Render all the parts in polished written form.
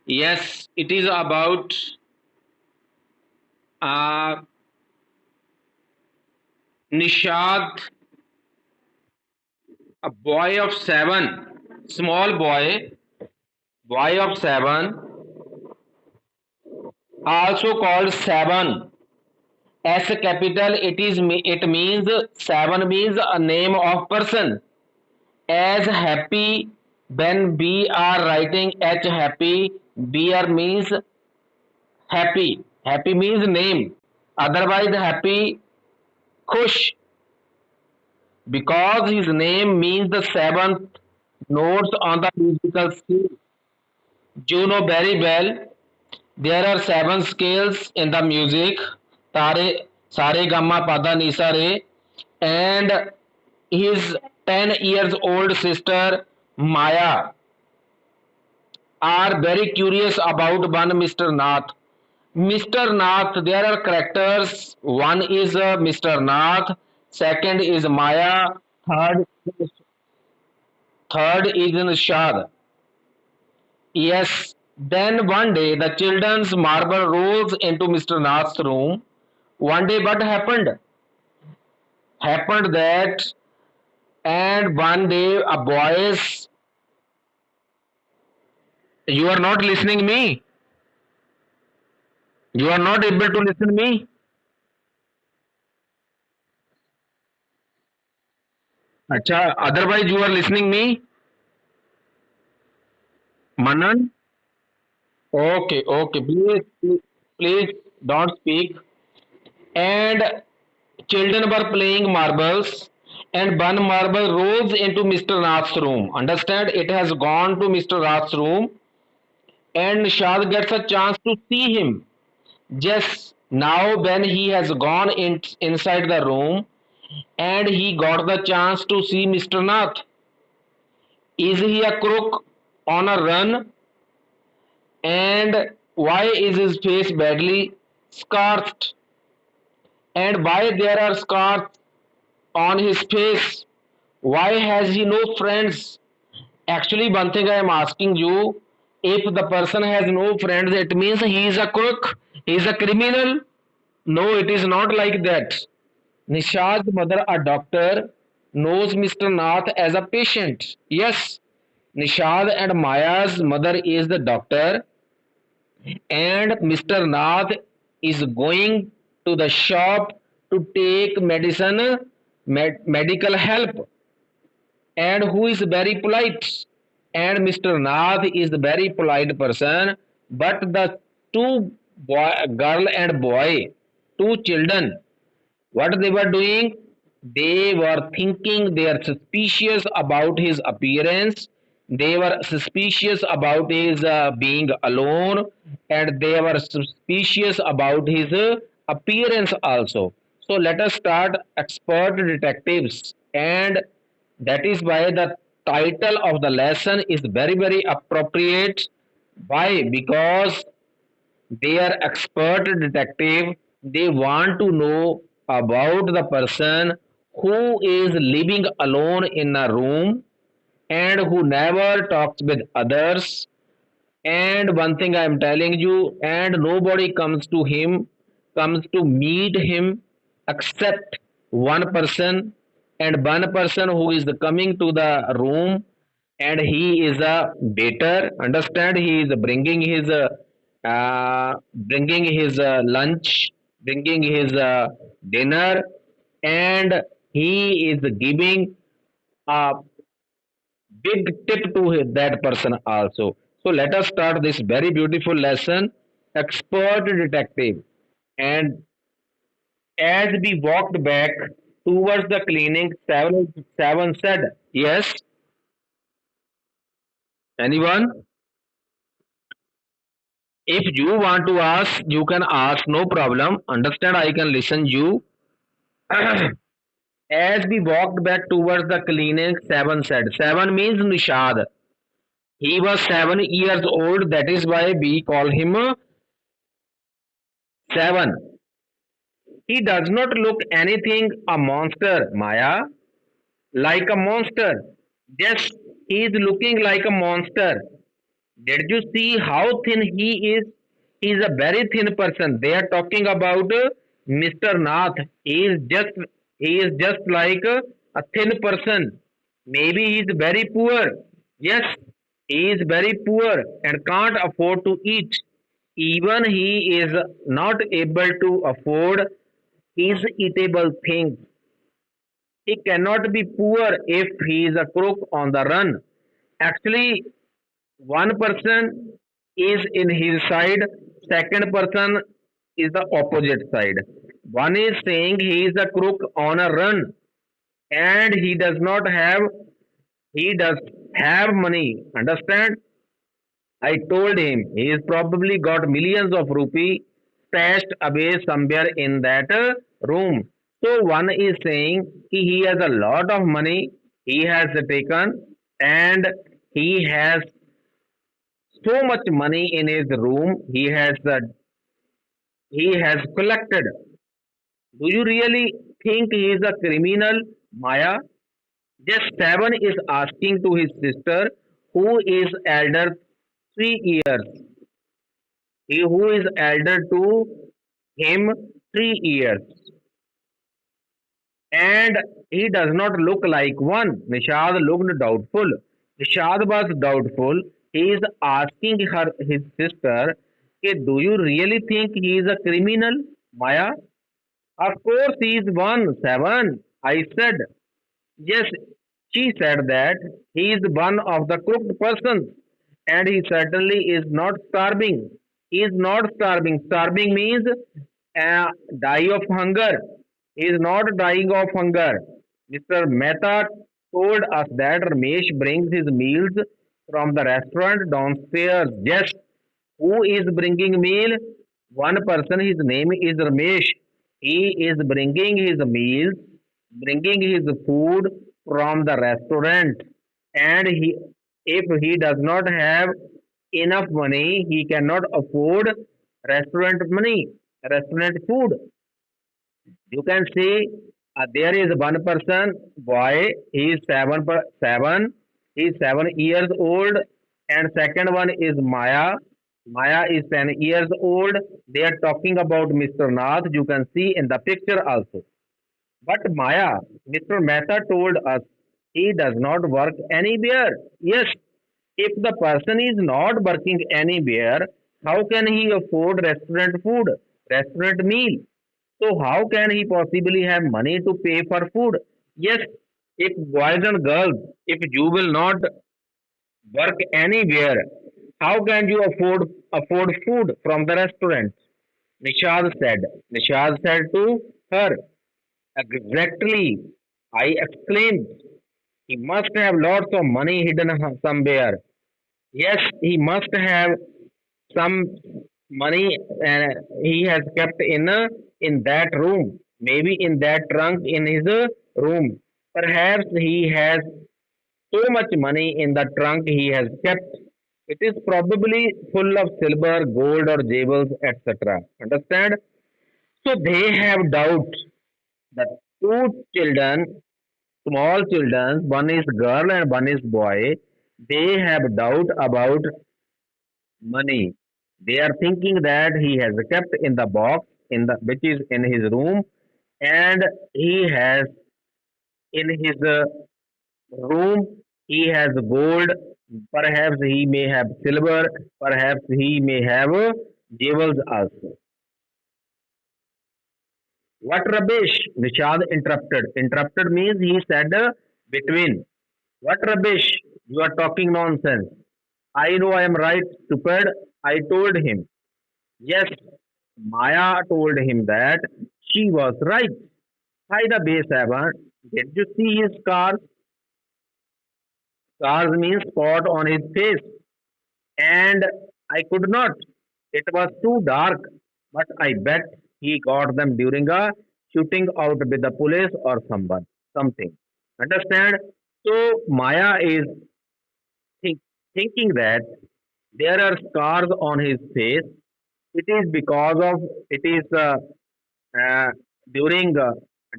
Yes, it is about uh, Nishad, a boy of 7, small boy of 7, also called Seven. S capital. It means seven means a name of person. As happy, when we are writing H happy, beer means happy. Happy means name. Otherwise happy Khush, because his name means the seventh notes on the musical scale. You know very well there are seven scales in the music. Tare, Sare, Gamma, Pada, Nisa, Re, and his 10 years old sister Maya are very curious about one Mr. Nath. Mr. Nath, there are characters. One is Mr. Nath, second is Maya, third, third is Nishad. Yes, then one day the children's marble rolls into Mr. Nath's room. One day what happened? Happened that, and one day a boys, you are not listening me. You are not able to listen me. Acha, otherwise you are listening me. Manan. Okay, okay. Please don't speak. And children were playing marbles, and one marble rolls into Mr. Nath's room. Understand? It has gone to Mr. Nath's room, and Nishad gets a chance to see him. Just now, when he has gone inside the room, and he got the chance to see Mr. Nath. Is he a crook on a run? And why is his face badly scarred? And why there are scars on his face? Why has he no friends? Actually, one thing I am asking you, if the person has no friends, it means he is a crook, he is a criminal. No, it is not like that. Nishad's mother, a doctor, knows Mr. Nath as a patient. Yes, Nishad and Maya's mother is the doctor, and Mr. Nath is going to the shop to take medicine, medical help, and who is very polite. And Mr. Nath is a very polite person, but the two girl and boy, two children, what they were doing? They were thinking, they are suspicious about his appearance. They were suspicious about his being alone, and they were suspicious about his appearance also. So let us start expert detectives, and that is why the title of the lesson is very, very appropriate. Why? Because they are expert detective. They want to know about the person who is living alone in a room and who never talks with others. And one thing I am telling you, and nobody comes to meet him except one person, and one person who is coming to the room, and he is a waiter. Understand? He is bringing his lunch, bringing his dinner, and he is giving a big tip to that person also. So let us start this very beautiful lesson, expert detective. And as we walked back towards the clinic, seven said, "Yes, anyone? If you want to ask, you can ask, no problem. Understand, I can listen you." As we walked back towards the clinic, Seven said. Seven means Nishad. He was 7 years old, that is why we call him Seven. He does not look anything a monster, Maya. Like a monster. Yes, he is looking like a monster. Did you see how thin he is? He is a very thin person. They are talking about Mr. Nath. He is just like a thin person. Maybe he is very poor. Yes, he is very poor and can't afford to eat. Even he is not able to afford his eatable things. He cannot be poor if he is a crook on the run. Actually, one person is in his side, second person is the opposite side. One is saying he is a crook on a run and he does have money. Understand? I told him he is probably got millions of rupee stashed away somewhere in that room. So one is saying he has a lot of money he has taken and he has so much money in his room he has collected. Do you really think he is a criminal, Maya? Just seven is asking to his sister, who is elder 3 years. He who is elder to him 3 years, and he does not look like one. Nishad looked doubtful. Nishad was doubtful. He is asking his sister, do you really think he is a criminal, Maya? Of course he is one, seven. I said, yes, she said that he is one of the crooked persons and he certainly is not starving. He is not starving. Starving means die of hunger. He is not dying of hunger. Mr. Mehta told us that Ramesh brings his meals from the restaurant downstairs. Yes, who is bringing meal? One person, his name is Ramesh. He is bringing his meals, bringing his food from the restaurant. And if he does not have enough money, he cannot afford restaurant money, restaurant food. You can see there is one person, boy, he is 7 years old, and second one is Maya. Maya is 10 years old. They are talking about Mr. Nath. You can see in the picture also. But Maya, Mr. Mehta told us he does not work anywhere. Yes, if the person is not working anywhere, how can he afford restaurant food, restaurant meal? So how can he possibly have money to pay for food? Yes, if boys and girls, if you will not work anywhere, how can you afford food from the restaurant? Nishad said. Nishad said to her, exactly. I exclaimed. He must have lots of money hidden somewhere. Yes, he must have some money he has kept in that room, maybe in that trunk in his room. Perhaps he has so much money in the trunk he has kept. It is probably full of silver, gold, or jewels, etc. Understand? So they have doubt that two children, small children, one is girl and one is boy, they have doubt about money. They are thinking that he has kept in the box in the which is in his room, and he has in his room he has gold. Perhaps he may have silver. Perhaps he may have jewels also. What rubbish? Nishad interrupted. Interrupted means he said between. What rubbish? You are talking nonsense. I know I am right, stupid. I told him. Yes, Maya told him that she was right. By the way, Saban, did you see his scars? Scars means spot on his face. And I could not. It was too dark. But I bet he got them during a shooting out with the police or someone, something. Understand? So Maya is think, thinking that there are scars on his face. It is because of it is uh, during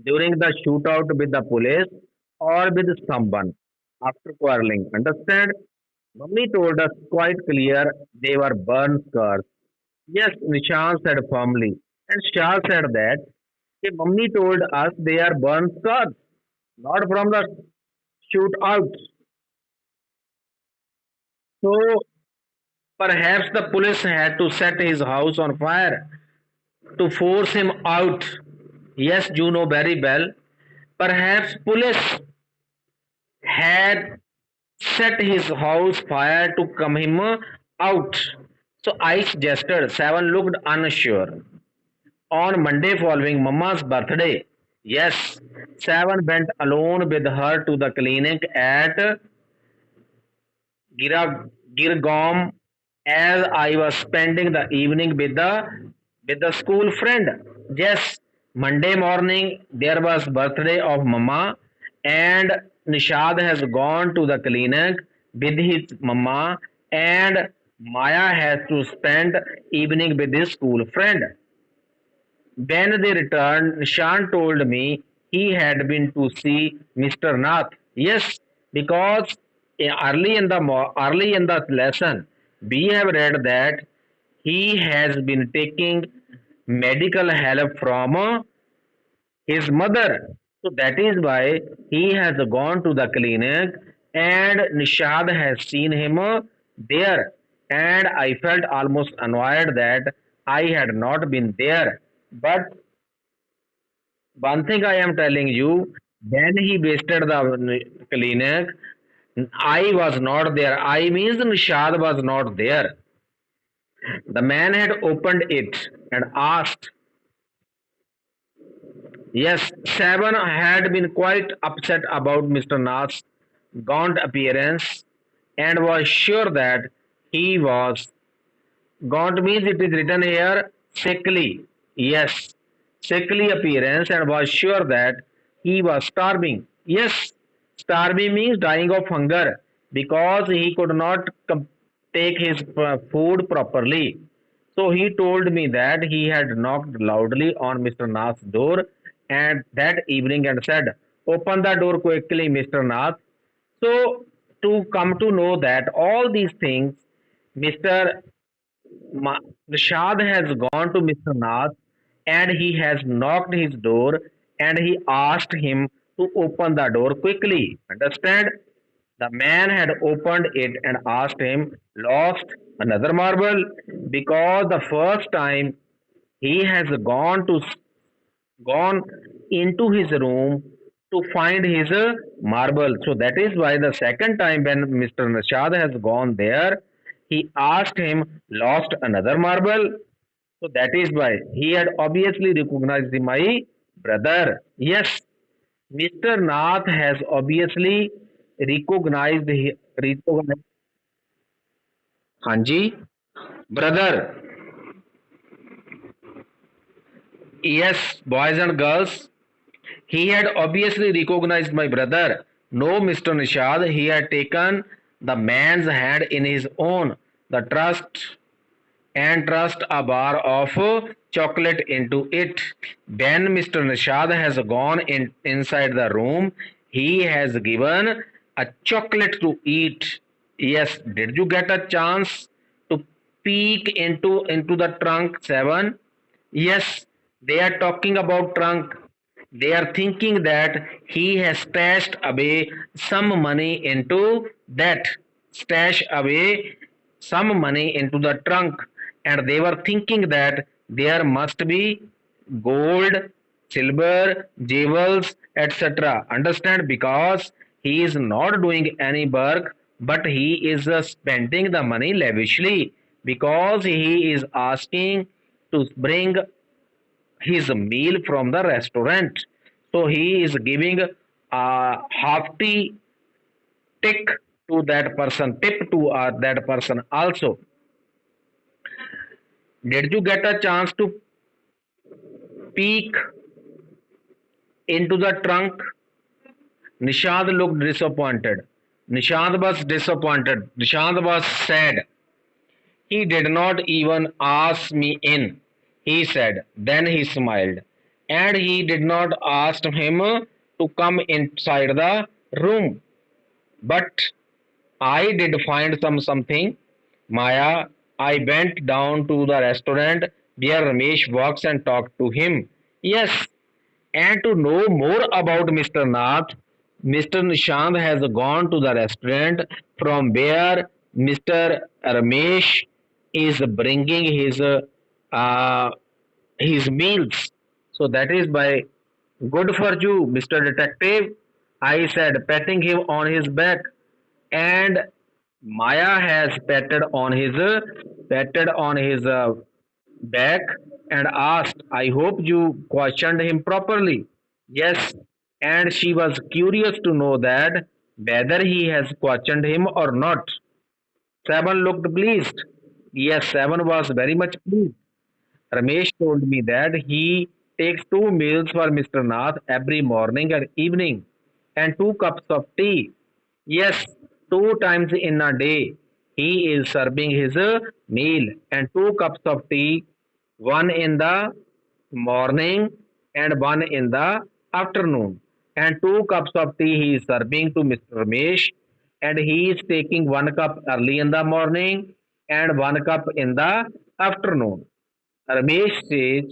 during the shootout with the police or with someone after quarreling. Understand? Mummy told us quite clear they were burn scars. Yes, Nishan said firmly. And Shah said that "Hey, Mummy told us they are burn scars, not from the shootout. So perhaps the police had to set his house on fire to force him out. Yes, you know very well. Perhaps police had set his house fire to come him out. So I suggested. Seven looked unsure. On Monday following Mamma's birthday, yes, Seven went alone with her to the clinic at Girgaum as I was spending the evening with the school friend. Yes, Monday morning there was birthday of Mama and Nishad has gone to the clinic with his mama and Maya has to spend evening with his school friend. When they returned, Nishan told me he had been to see Mr. Nath. Yes, because early in the lesson, we have read that he has been taking medical help from his mother. So that is why he has gone to the clinic and Nishad has seen him there. And I felt almost annoyed that I had not been there. But one thing I am telling you, when he visited the clinic, I was not there. I means Nishad was not there. The man had opened it and asked. Yes, Seven had been quite upset about Mr. Nath's gaunt appearance and was sure that he was gaunt means it is written here sickly. Yes, sickly appearance and was sure that he was starving. Yes, starving means dying of hunger because he could not take his food properly. So he told me that he had knocked loudly on Mr. Nath's door and that evening and said, "Open the door quickly, Mr. Nath." So to come to know that all these things, Mr. Rashad has gone to Mr. Nath and he has knocked his door and he asked him to open the door quickly. Understand? The man had opened it and asked him, lost another marble because the first time he has gone into his room to find his marble. So that is why the second time when Mr. Nashad has gone there, he asked him, lost another marble. So that is why he had obviously recognized my brother. Yes, Mr. Nath has obviously recognized Hanji, brother. Yes, boys and girls, he had obviously recognized my brother. No, Mr. Nishad, he had taken the man's hand in his own, the trust and thrust a bar of chocolate into it. When Mr. Nishad has gone inside the room, he has given a chocolate to eat. Yes, did you get a chance to peek into the trunk, Seven? Yes, they are talking about trunk. They are thinking that he has stashed away some money into that. Stash away some money into the trunk. And they were thinking that there must be gold, silver, jewels, etc. Understand? Because he is not doing any work, but he is spending the money lavishly because he is asking to bring his meal from the restaurant. So he is giving a hefty tick to that person, tip to that person also. Did you get a chance to peek into the trunk? Nishant looked disappointed. Nishant was disappointed. Nishant was sad. He did not even ask me in, he said. Then he smiled. And he did not ask him to come inside the room. But I did find something. Maya, I went down to the restaurant where Ramesh works and talked to him. Yes, and to know more about Mr. Nath, Mr. Nishant has gone to the restaurant from where Mr. Ramesh is bringing uh, his meals. So that is by good for you, Mr. Detective. I said, patting him on his back, and Maya has patted on his back and asked, "I hope you questioned him properly." Yes, and she was curious to know that whether he has questioned him or not. Seven looked pleased. Yes, Seven was very much pleased. Ramesh told me that he takes two meals for Mr. Nath every morning and evening and two cups of tea. Yes, two times in a day he is serving his meal and two cups of tea, one in the morning and one in the afternoon. And two cups of tea he is serving to Mr. Ramesh, and he is taking one cup early in the morning and one cup in the afternoon. Ramesh says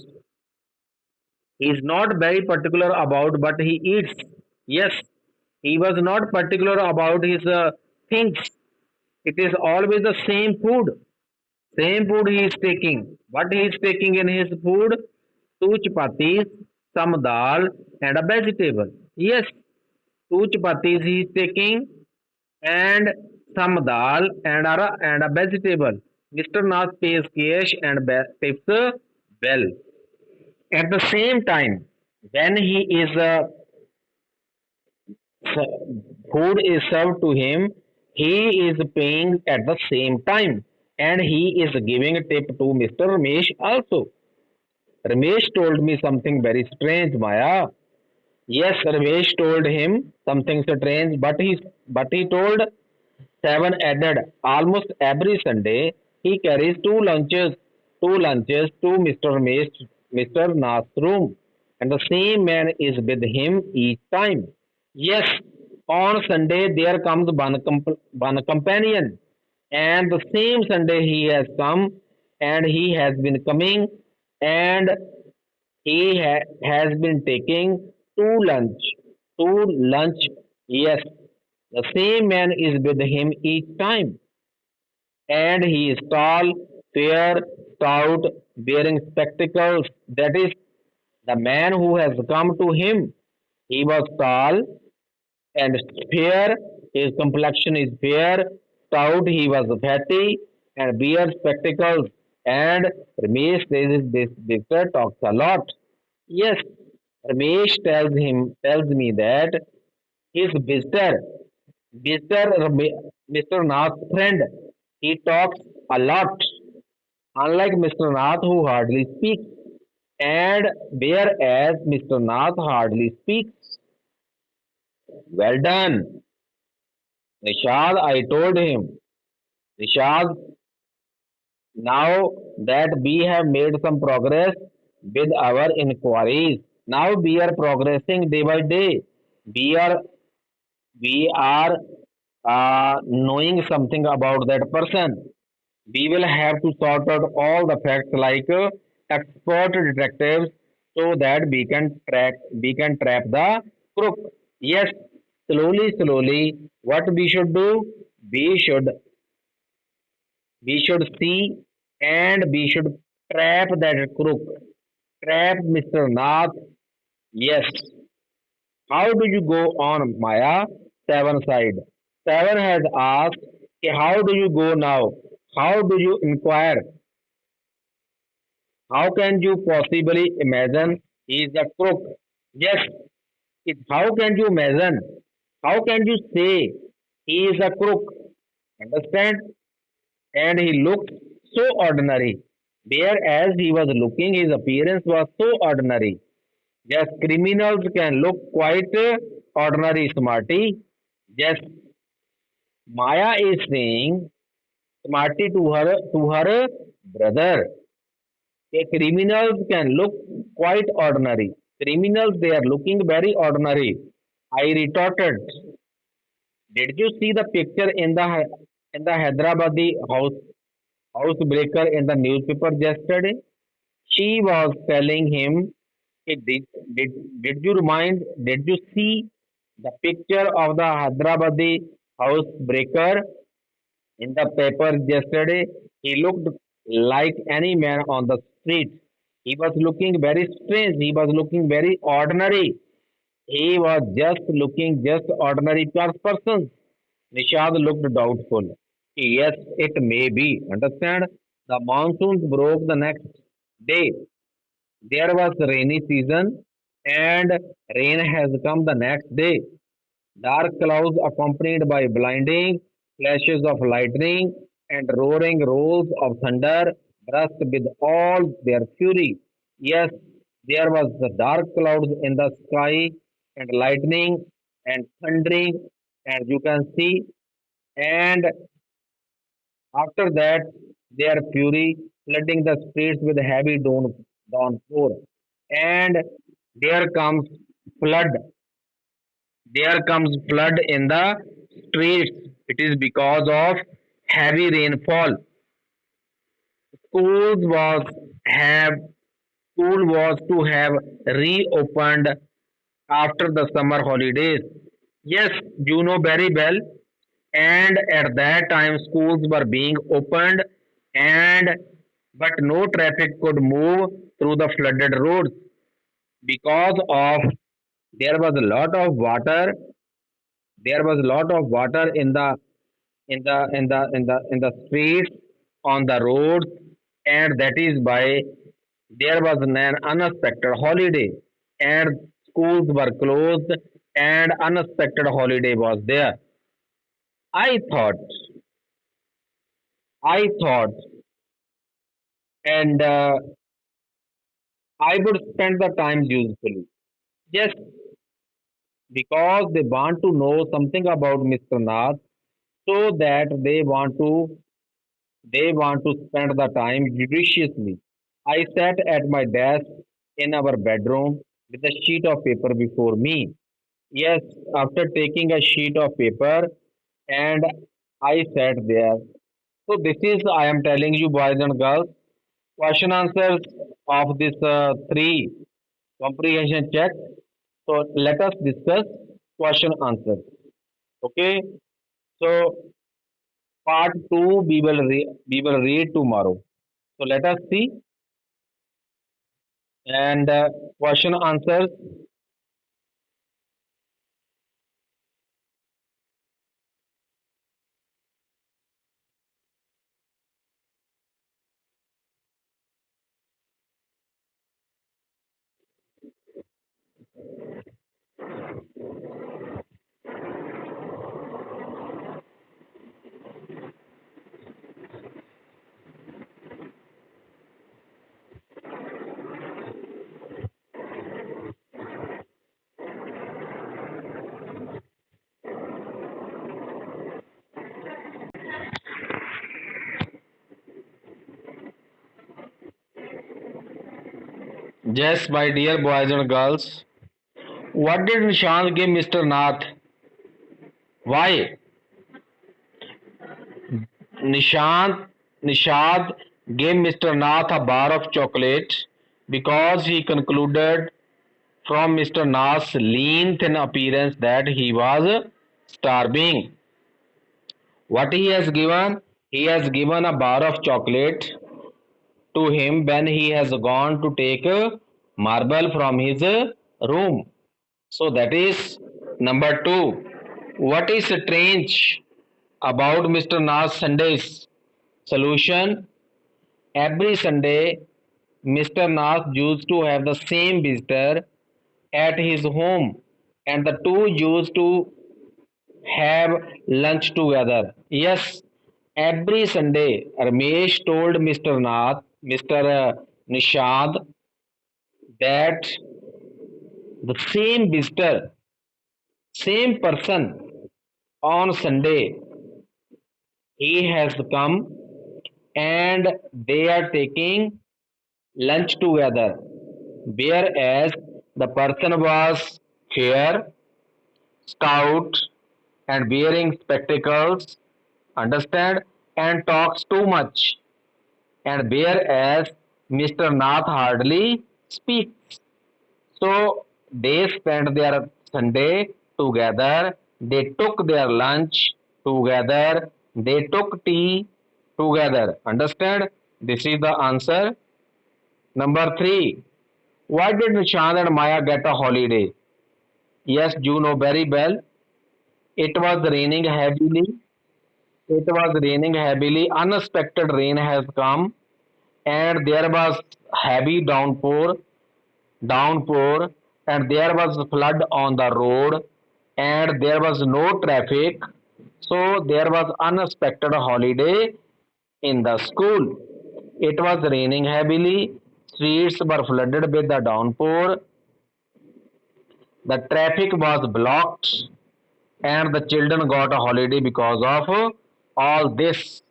he is not very particular about what he eats. Yes, he was not particular about his things. It is always the same food. Same food he is taking. What he is taking in his food? Two chapatis, some dal, and a vegetable. Yes, two chapatis he is taking, and some dal and a vegetable. Mr. Nath pays cash and tips well. At the same time, when food is served to him, he is paying at the same time, and he is giving a tip to Mr. Ramesh also. Ramesh told me something very strange, Maya. Yes, Ramesh told him something strange, but he told Seven added almost every Sunday he carries two lunches to Mr. Nath's room, and the same man is with him each time. Yes, on Sunday there comes one companion, and the same Sunday he has come, and he has been coming, and has been taking two lunch, two lunch. Yes, the same man is with him each time, and he is tall, fair, stout, wearing spectacles. That is the man who has come to him. He was tall and fair. His complexion is fair, stout. He was fatty and wears spectacles. And Ramesh says this visitor talks a lot. Yes, Ramesh tells me that his Mr. Nath's friend, he talks a lot, unlike Mr. Nath who hardly speaks. And whereas Mr. Nath hardly speaks, well done, Nishad, I told him. Nishad, now that we have made some progress with our inquiries, now we are progressing day by day. We are we are knowing something about that person. We will have to sort out all the facts like expert detectives so that we can trap the crook. Yes, slowly, what we should do? We should we should see and we should trap that crook. Trap Mr. Nath. Yes. How do you go on, Maya? Seven side. Seven has asked, "Okay, how do you go now? How do you inquire? How can you possibly imagine he is a crook?" Yes, how can you imagine? How can you say he is a crook? Understand? And he looked so ordinary. Whereas he was looking, his appearance was so ordinary. Yes, criminals can look quite ordinary, smarty. Yes, Maya is saying smarty to her brother. Criminals can look quite ordinary. Criminals, they are looking very ordinary. I retorted. Did you see the picture in the Hyderabadi housebreaker in the newspaper yesterday? She was telling him, "Hey, did, did you remind, did you see the picture of the Hyderabadi housebreaker in the paper yesterday? He looked like any man on the street. He was looking very strange. He was looking very ordinary. He was just looking just ordinary person." Nishad looked doubtful. Yes, it may be. Understand? The monsoons broke the next day. There was rainy season and rain has come the next day. Dark clouds accompanied by blinding flashes of lightning and roaring rolls of thunder burst with all their fury. Yes, there was the dark clouds in the sky and lightning and thundering, and you can see, and after that their fury flooding the streets with heavy downpour. And there comes flood there comes flood in the streets. It is because of heavy rainfall. Schools was have School was to have reopened after the summer holidays. Yes, you know very well. And at that time, schools were being opened, and but no traffic could move through the flooded roads because of there was a lot of water. There was a lot of water in the streets, on the roads, and that is why there was an unexpected holiday, and schools were closed, and unexpected holiday was there. I thought, I thought, and I would spend the time usefully. Just because they want to know something about Mr. Nath, so that they want to spend the time judiciously. I sat at my desk in our bedroom with a sheet of paper before me. Yes, after taking a sheet of paper, and I sat there. So this is, I am telling you, boys and girls, question answers of this three comprehension check. So let us discuss question answers. Okay. So part two we will read tomorrow. So let us see, and question answers. Yes, my dear boys and girls. What did Nishant give Mr. Nath? Why? Nishant Nishad gave Mr. Nath a bar of chocolate because he concluded from Mr. Nath's lean thin appearance that he was starving. What he has given? He has given a bar of chocolate to him when he has gone to take a marble from his room. So that is number two. What is strange about Mr. Nas Sunday's solution? Every Sunday, Mr. Nas used to have the same visitor at his home, and the two used to have lunch together. Yes, every Sunday, Ramesh told Mr. Nath, Mr. Nishad, that the same visitor, same person on Sunday, he has come and they are taking lunch together. Whereas the person was here, stout, and wearing spectacles, understand, and talks too much, and whereas Mr. Nath hardly speaks. So they spent their Sunday together, they took their lunch together, they took tea together. Understand? This is the answer. Number three, why did Nishant and Maya get a holiday? Yes, you know very well. It was raining heavily. It was raining heavily. Unexpected rain has come, and there was heavy downpour, and there was flood on the road, and there was no traffic. So there was unexpected holiday in the school. It was raining heavily. Streets were flooded with the downpour. The traffic was blocked, and the children got a holiday because of all this.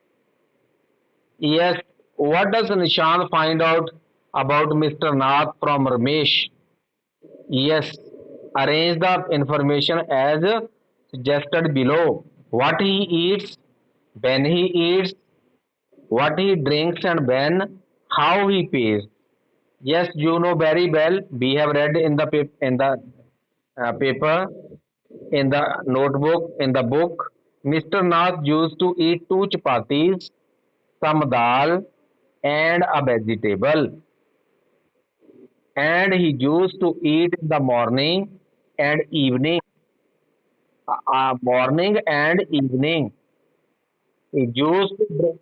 Yes, what does Nishant find out about Mr. Nath from Ramesh? Yes, arrange the information as suggested below. What he eats, when he eats, what he drinks and when, how he pays. Yes, you know very well. We have read in the paper, in the notebook, in the book. Mr. Nath used to eat two chapatis, some dal, and a vegetable. And he used to eat in the morning and evening. Morning and evening. He used to drink.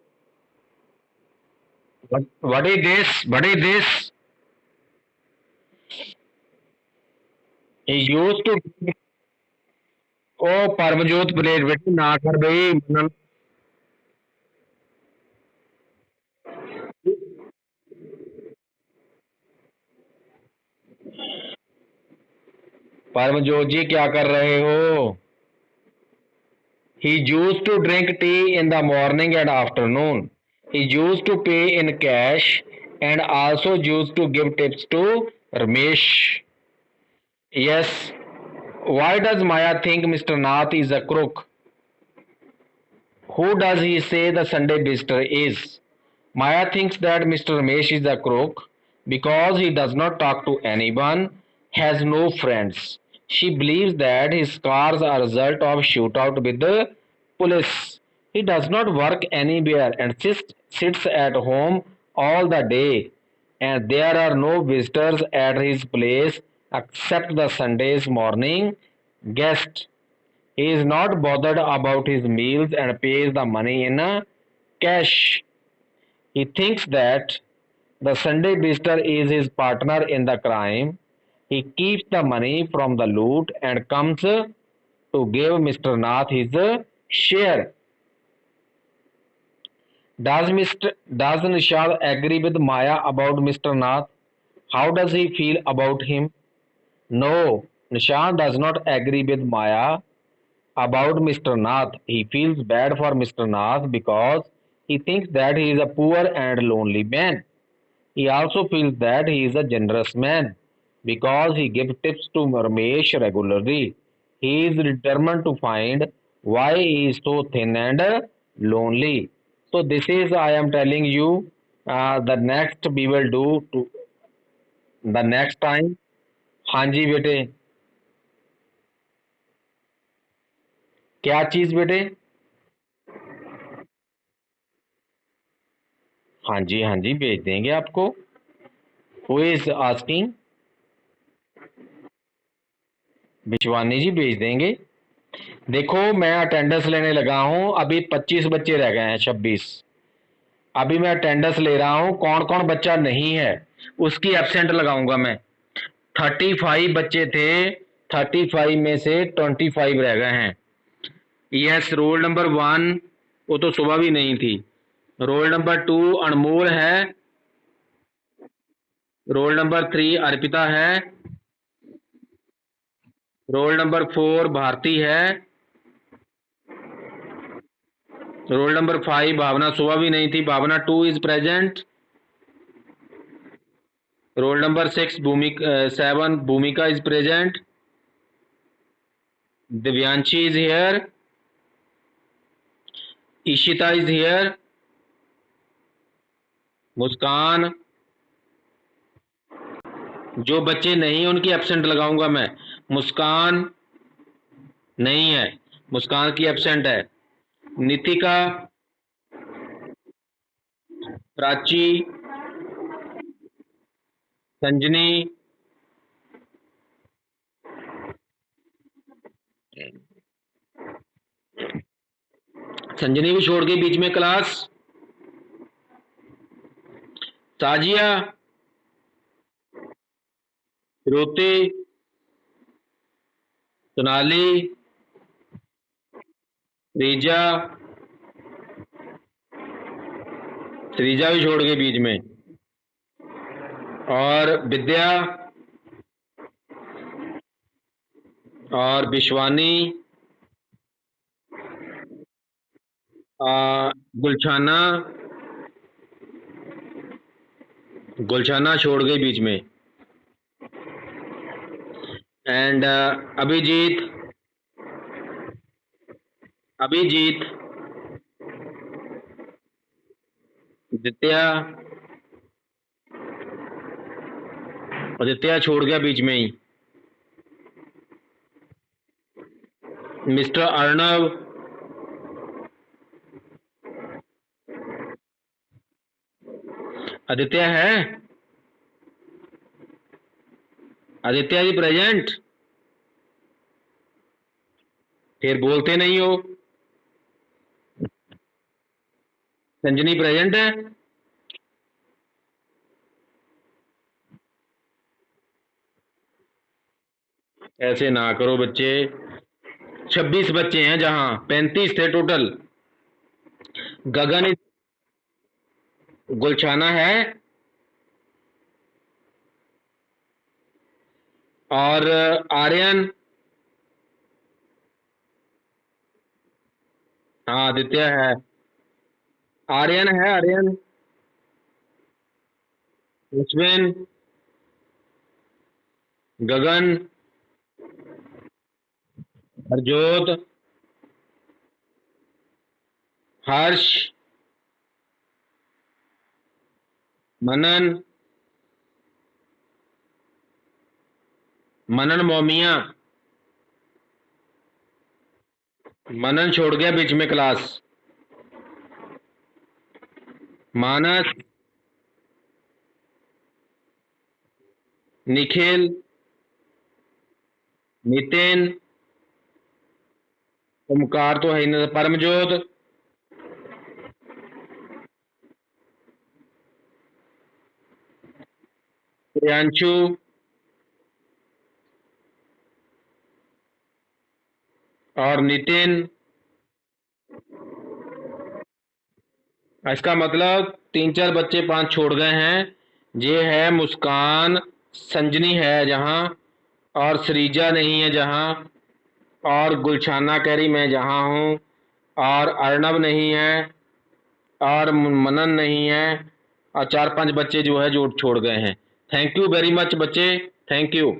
What is this? What is this? He used to. ओ परमजोत प्लेट बेटी ना कर भाई मनन। परमजोत जी क्या कर रहे हो? He used to drink tea in the morning and afternoon. He used to pay in cash and also used to give tips to Ramesh. Yes. Why does Maya think Mr. Nath is a crook? Who does he say the Sunday visitor is? Maya thinks that Mr. Ramesh is a crook because he does not talk to anyone, has no friends. She believes that his scars are a result of shootout with the police. He does not work anywhere and sits at home all the day, and there are no visitors at his place except the Sunday's morning guest. He is not bothered about his meals and pays the money in cash. He thinks that the Sunday visitor is his partner in the crime. He keeps the money from the loot and comes to give Mr. Nath his share. Does Nishad agree with Maya about Mr. Nath? How does he feel about him? No, Nishad does not agree with Maya about Mr. Nath. He feels bad for Mr. Nath because he thinks that he is a poor and lonely man. He also feels that he is a generous man because he gives tips to Ramesh regularly. He is determined to find why he is so thin and lonely. So this is I am telling you the next we will do to the next time. हाँ जी बेटे, क्या चीज बेटे? हाँ जी भेज देंगे आपको। Who is asking? Vishwani ji भेज देंगे। देखो मैं अटेंडेंस लेने लगा हूं, अभी 25 बच्चे रह गए हैं, 26। अभी मैं अटेंडेंस ले रहा हूं, कौन कौन बच्चा नहीं है उसकी एब्सेंट लगाऊंगा मैं। 35 बच्चे थे, 35 में से 25 रह गए हैं। यस, रोल नंबर 1 वो तो सुबह भी नहीं थी। रोल नंबर 2 अनमोल है। रोल नंबर 3 अर्पिता है। रोल नंबर 4 भारती है। रोल नंबर 5 भावना सुबह भी नहीं थी, Bhavna 2 is present. Roll number 6 7 Bhumika is present. Divyanshi is here. Ishita is here. Muskan. जो बच्चे नहीं उनकी एब्सेंट लगाऊंगा मैं। मुस्कान नहीं है, मुस्कान की एब्सेंट है। नितिका, प्राची, संजनी, संजनी भी छोड़ गई बीच में क्लास। ताजिया, श्रुति, सोनाली, श्रीजा, श्रीजा भी छोड़ गई बीच में। और विद्या, और विश्वानी, गुलछाना, गुलछाना छोड़ गई बीच में। एंड अभिजीत, अभिजीत, आदित्य, आदित्य छोड़ गया बीच में ही। मिस्टर अर्णव, आदित्य है? आदित्य जी प्रेजेंट? फिर बोलते नहीं हो। संजनी प्रेजेंट है? ऐसे ना करो बच्चे। 26 बच्चे हैं जहां 35 थे टोटल। गगन, गुलछाना है, और आर्यन, हाँ आदित्य है। आर्यन है, आर्यन, अश्विन, गगन, हरजोत, हर्ष, मनन, मनन मोमिया, मनन छोड़ गया बीच में क्लास। मानस, निखिल, नितिन, ओमकार तो है ही नहीं, परमजोत, प्रियांशु, और नितिन। इसका मतलब 3-4 बच्चे 5 छोड़ गए हैं। ये है मुस्कान, संजनी है जहां, और श्रीजा नहीं है जहां, और गुलछाना कह रही मैं जहां हूं, और अर्णव नहीं है, और मनन नहीं है, और 4-5 बच्चे जो है जो छोड़ गए हैं। थैंक यू वेरी मच बच्चे, थैंक यू।